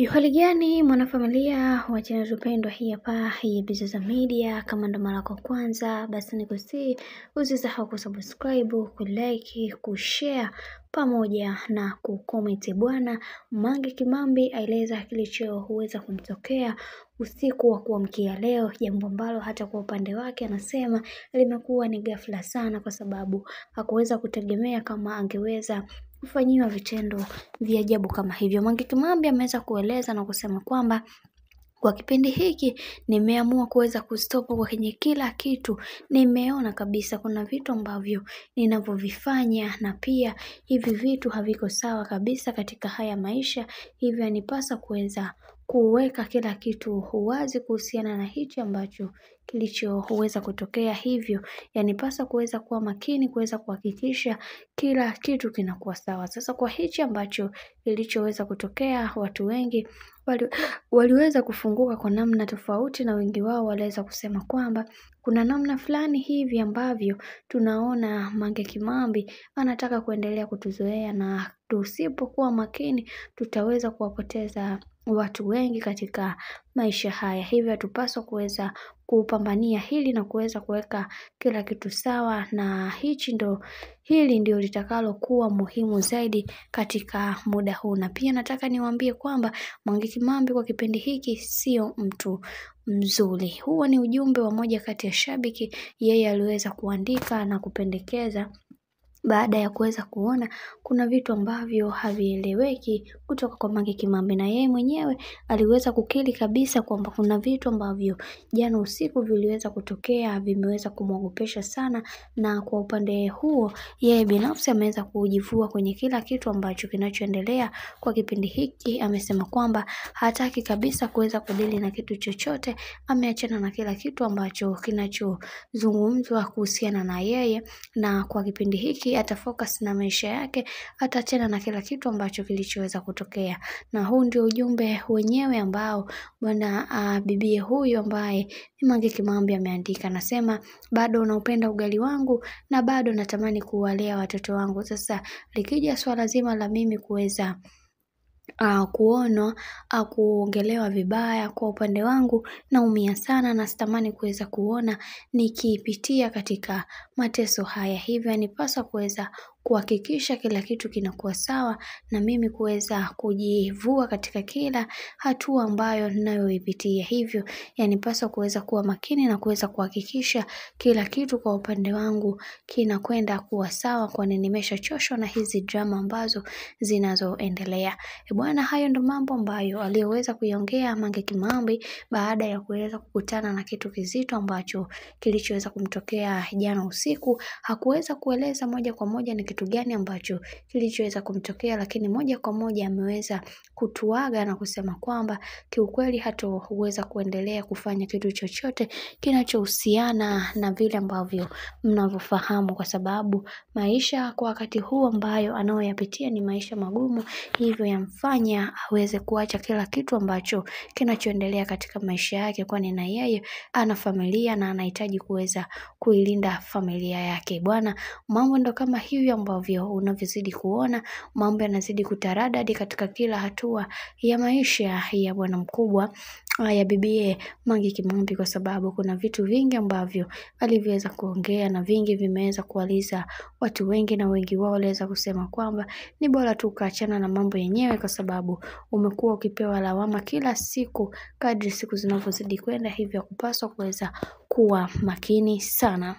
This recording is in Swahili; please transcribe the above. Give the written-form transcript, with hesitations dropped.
Hali gani mwanafamilia wa channel pendwa hii hapa hii Bizoza Media. Kama ndo mara kwa kwanza basi nikusii usisahau kusubscribe, kulike, kushare pamoja na kucomment. Bwana Mange Kimambi aeleza kilichoweza kumtokea usiku wa kuamkia leo, jambo ambalo hata kwa upande wake anasema limekuwa ni ghafla sana, kwa sababu hakuweza kutegemea kama angeweza kufanyiwa vitendo vya ajabu kama hivyo. Mange Kimambi ameweza kueleza na kusema kwamba kwa kipindi hiki nimeamua kuweza kustopa kwenye kila kitu. Nimeona kabisa kuna vitu ambavyo ninavyovifanya na pia hivi vitu haviko sawa kabisa katika haya maisha, hivyo yanipasa kuweza kuweka kila kitu wazi kuhusiana na hichi ambacho kilichoweza kutokea. Hivyo yanipasa kuweza kuwa makini, kuweza kuhakikisha kila kitu kinakuwa sawa. Sasa kwa hichi ambacho kilichoweza kutokea, watu wengi waliweza kufunguka kwa namna tofauti, na wengi wao waliweza kusema kwamba kuna namna fulani hivi ambavyo tunaona Mange Kimambi anataka kuendelea kutuzoea, na tusipokuwa makini tutaweza kuwapoteza watu wengi katika maisha haya. Hivyo hatupaswa kuweza kupambania hili na kuweza kuweka kila kitu sawa, na hili ndio litakalo kuwa muhimu zaidi katika muda huu. Na pia nataka niwaambie kwamba Mange Kimambi kwa kipindi hiki sio mtu mzuri. Huo ni ujumbe wa moja kati ya shabiki, yeye aliweza kuandika na kupendekeza baada ya kuweza kuona kuna vitu ambavyo havieleweki kutoka kwa Mange Kimambi, na yeye mwenyewe aliweza kukiri kabisa kwamba kuna vitu ambavyo jana usiku viliweza kutokea vimeweza kumwogopesha sana, na kwa upande huo yeye binafsi ameweza kujivua kwenye kila kitu ambacho kinachoendelea kwa kipindi hiki. Amesema kwamba hataki kabisa kuweza kudili na kitu chochote, ameachana na kila kitu ambacho kinachozungumzwa kuhusiana na yeye, na kwa kipindi hiki atafocus na maisha yake, ataachana na kila kitu ambacho kilichoweza kutokea. Na huu ndio ujumbe wenyewe ambao bwana bibie huyu ambaye ni Mange Kimambi ameandika. Nasema bado unaupenda ugali wangu na bado natamani kuwalea watoto wangu. Sasa likija swala zima la mimi kuweza kuonwa kuongelewa vibaya, kwa upande wangu naumia sana, na sitamani kuweza kuona nikipitia katika mateso haya. Hivyo yanipaswa kuweza kuhakikisha kila kitu kinakuwa sawa, na mimi kuweza kujivua katika kila hatua ambayo ninayoipitia. Hivyo yanipaswa kuweza kuwa makini na kuweza kuhakikisha kila kitu kwa upande wangu kinakwenda kuwa sawa, kwani nimeshachoshwa na hizi drama ambazo zinazoendelea. Bwana, hayo ndo mambo ambayo aliyoweza kuiongea Mange Kimambi baada ya kuweza kukutana na kitu kizito ambacho kilichoweza kumtokea jana usiku. Hakuweza kueleza moja kwa moja ni kitu gani ambacho kilichoweza kumtokea, lakini moja kwa moja ameweza kutuaga na kusema kwamba kiukweli hataweza kuendelea kufanya kitu chochote kinachohusiana na vile ambavyo mnavyofahamu, kwa sababu maisha kwa wakati huu ambayo anayoyapitia ni maisha magumu. Hivyo yamfanya aweze kuacha kila kitu ambacho kinachoendelea katika maisha yake, kwani na yeye ana familia na anahitaji kuweza kuilinda familia yake. Bwana, mambo ndo kama hivyo ambavyo unavyozidi kuona mambo yanazidi kutaradadi katika kila hatua ya maisha ya bwana mkubwa ya bibie Mange Kimambi, kwa sababu kuna vitu vingi ambavyo alivyoweza kuongea na vingi vimeweza kuwaliza watu wengi, na wengi wao waliweza kusema kwamba ni bora tu kaachana na mambo yenyewe, kwa sababu umekuwa ukipewa lawama kila siku kadri siku zinavyozidi kwenda. Hivyo kupaswa kuweza kuwa makini sana.